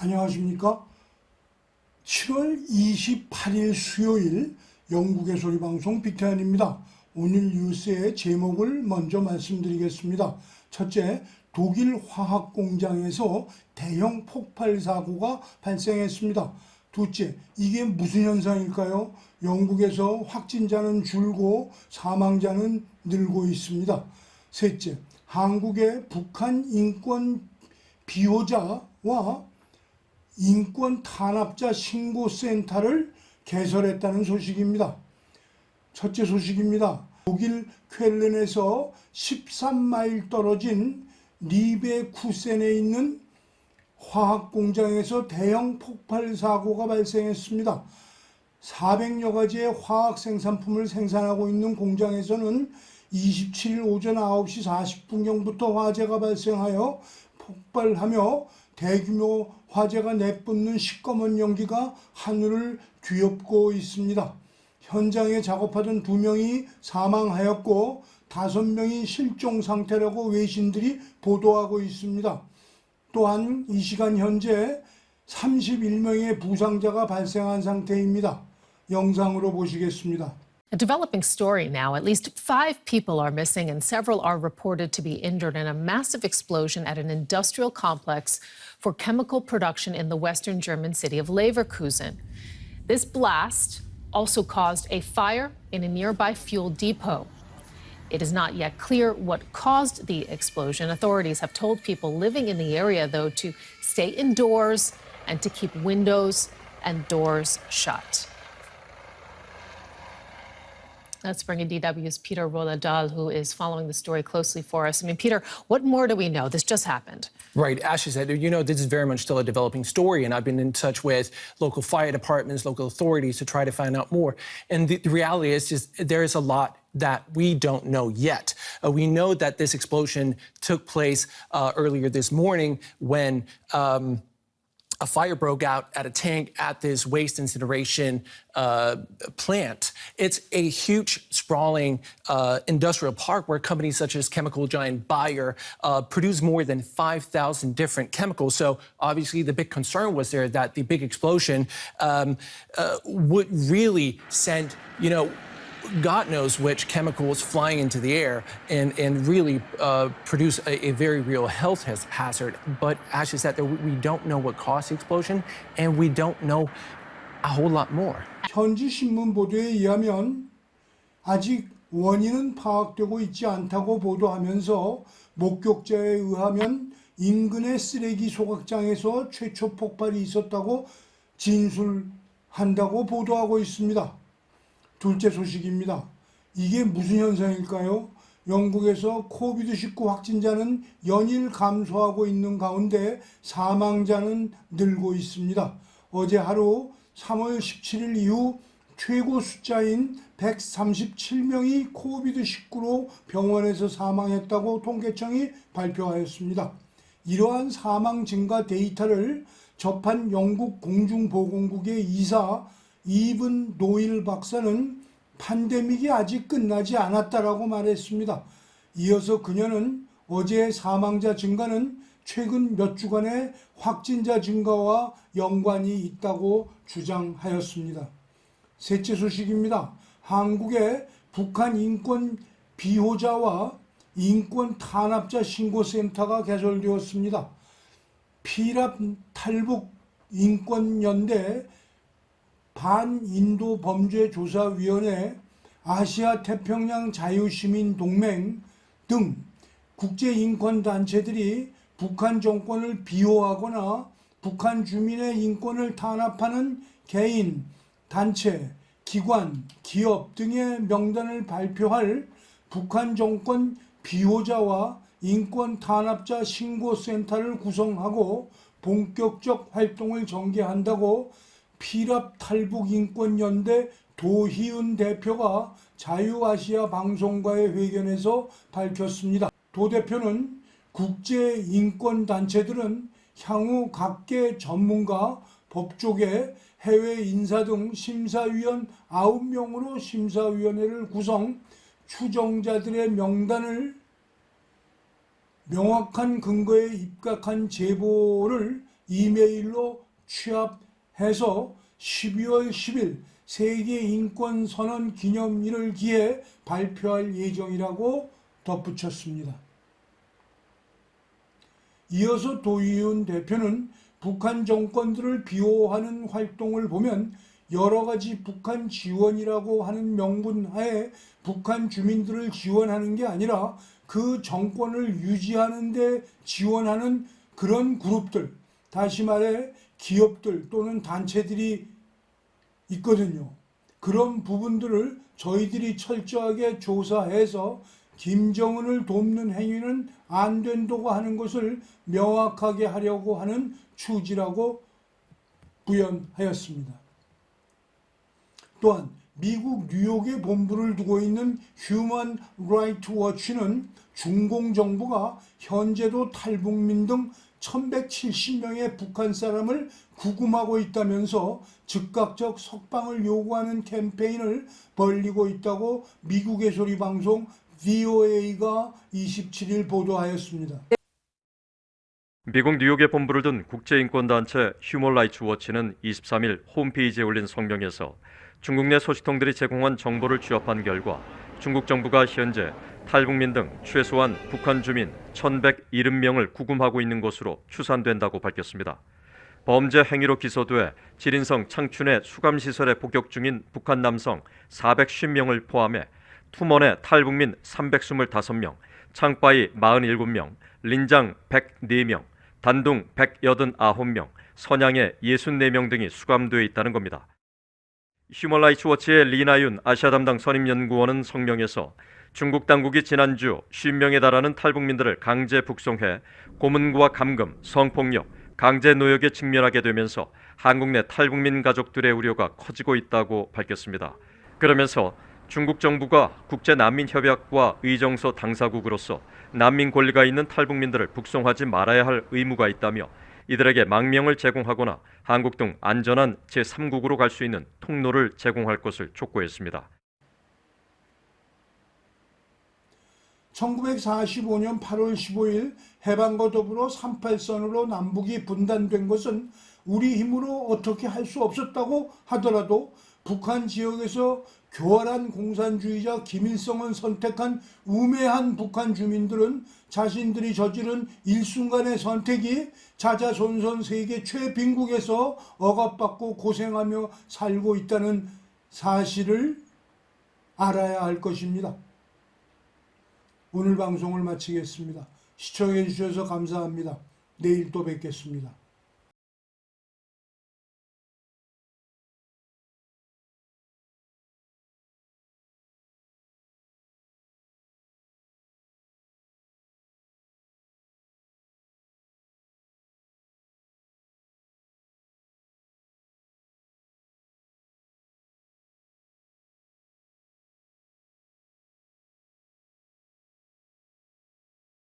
안녕하십니까? 7월 28일 수요일 영국의 소리방송 빅태현입니다. 오늘 뉴스의 제목을 먼저 말씀드리겠습니다. 첫째, 독일 화학공장에서 대형 폭발 사고가 발생했습니다. 둘째, 이게 무슨 현상일까요? 영국에서 확진자는 줄고 사망자는 늘고 있습니다. 셋째, 한국의 북한 인권 비호자와 인권 탄압자 신고센터를 개설했다는 소식입니다. 첫째 소식입니다. 독일 쾰른에서 13마일 떨어진 리베쿠센에 있는 화학공장에서 대형 폭발 사고가 발생했습니다. 400여 가지의 화학 생산품을 생산하고 있는 공장에서는 27일 오전 9시 40분경부터 화재가 발생하여 폭발하며 대규모 화재가 내뿜는 시꺼먼 연기가 하늘을 뒤덮고 있습니다. 현장에 작업하던 2명이 사망하였고 5명이 실종 상태라고 외신들이 보도하고 있습니다. 또한 이 시간 현재 31명의 부상자가 발생한 상태입니다. 영상으로 보시겠습니다. A developing story now. At least 5 people are missing and several are reported to be injured in a massive explosion at an industrial complex for chemical production in the western German city of Leverkusen. This blast also caused a fire in a nearby fuel depot. It is not yet clear what caused the explosion. Authorities have told people living in the area, though, to stay indoors and to keep windows and doors shut. Let's bring in DW's Peter Roladal, who is following the story closely for us. I mean, Peter, what more do we know? This just happened. Right. Ashley said, this is very much still a developing story, and I've been in touch with local fire departments, local authorities to try to find out more. And the reality is just there is a lot that we don't know yet. We know that this explosion took place earlier this morning when a fire broke out at a tank at this waste incineration plant. It's a huge, sprawling industrial park where companies such as chemical giant Bayer produce more than 5,000 different chemicals. So obviously the big concern was there that the big explosion would really send, God knows which chemicals flying into the air and really produce a very real health hazard. But Ashley said that we don't know what caused the explosion, and we don't know a whole lot more. 현지 신문 보도에 의하면 아직 원인은 파악되고 있지 않다고 보도하면서 목격자에 의하면 인근의 쓰레기 소각장에서 최초 폭발이 있었다고 진술한다고 보도하고 있습니다. 둘째 소식입니다. 이게 무슨 현상일까요? 영국에서 코비드-19 확진자는 연일 감소하고 있는 가운데 사망자는 늘고 있습니다. 어제 하루 3월 17일 이후 최고 숫자인 137명이 코비드-19로 병원에서 사망했다고 통계청이 발표하였습니다. 이러한 사망 증가 데이터를 접한 영국 공중보건국의 이사 이븐 노일 박사는 팬데믹이 아직 끝나지 않았다라고 말했습니다. 이어서 그녀는 어제의 사망자 증가는 최근 몇 주간의 확진자 증가와 연관이 있다고 주장하였습니다. 셋째 소식입니다. 한국의 북한 인권 비호자와 인권 탄압자 신고센터가 개설되었습니다. 피랍 탈북 인권연대 반인도 범죄조사위원회, 아시아 태평양 자유시민동맹 등 국제인권단체들이 북한 정권을 비호하거나 북한 주민의 인권을 탄압하는 개인, 단체, 기관, 기업 등의 명단을 발표할 북한 정권 비호자와 인권 탄압자 신고센터를 구성하고 본격적 활동을 전개한다고 피랍 탈북 인권연대 도희은 대표가 자유아시아 방송과의 회견에서 밝혔습니다. 도 대표는 국제인권단체들은 향후 각계 전문가, 법조계, 해외 인사 등 심사위원 9명으로 심사위원회를 구성, 추정자들의 명단을 명확한 근거에 입각한 제보를 이메일로 취합해서 12월 10일 세계 인권 선언 기념일을 기해 발표할 예정이라고 덧붙였습니다. 이어서 도의훈 대표는 북한 정권들을 비호하는 활동을 보면 여러 가지 북한 지원이라고 하는 명분 하에 북한 주민들을 지원하는 게 아니라 그 정권을 유지하는 데 지원하는 그런 그룹들, 다시 말해 기업들 또는 단체들이 있거든요. 그런 부분들을 저희들이 철저하게 조사해서 김정은을 돕는 행위는 안 된다고 하는 것을 명확하게 하려고 하는 추지라고 부연하였습니다. 또한 미국 뉴욕에 본부를 두고 있는 휴먼 라이트 워치는 중공 정부가 현재도 탈북민 등 1170명의 북한 사람을 구금하고 있다면서 즉각적 석방을 요구하는 캠페인을 벌이고 있다고 미국의 소리 방송 VOA가 27일 보도하였습니다. 미국 뉴욕에 본부를 둔 국제인권단체 휴먼 라이츠 워치는 23일 홈페이지에 올린 성명에서 중국 내 소식통들이 제공한 정보를 취합한 결과 중국 정부가 현재 탈북민 등 최소한 북한 주민 1170명을 구금하고 있는 것으로 추산된다고 밝혔습니다. 범죄 행위로 기소돼 지린성 창춘의 수감시설에 복역 중인 북한 남성 450명을 포함해 투먼의 탈북민 325명, 창바이 47명, 린장 104명, 단둥 189명, 선양에 64명 등이 수감되어 있다는 겁니다. 휴먼 라이츠 워치의 리나윤 아시아 담당 선임연구원은 성명에서 중국 당국이 지난주 50명에 달하는 탈북민들을 강제 북송해 고문과 감금, 성폭력, 강제 노역에 직면하게 되면서 한국 내 탈북민 가족들의 우려가 커지고 있다고 밝혔습니다. 그러면서 중국 정부가 국제난민협약과 의정서 당사국으로서 난민 권리가 있는 탈북민들을 북송하지 말아야 할 의무가 있다며 이들에게 망명을 제공하거나 한국 등 안전한 제3국으로 갈 수 있는 통로를 제공할 것을 촉구했습니다. 1945년 8월 15일 해방과 더불어 38선으로 남북이 분단된 것은 우리 힘으로 어떻게 할 수 없었다고 하더라도 북한 지역에서 교활한 공산주의자 김일성을 선택한 우매한 북한 주민들은 자신들이 저지른 일순간의 선택이 자자손손 세계 최빈국에서 억압받고 고생하며 살고 있다는 사실을 알아야 할 것입니다. 오늘 방송을 마치겠습니다. 시청해 주셔서 감사합니다. 내일 또 뵙겠습니다.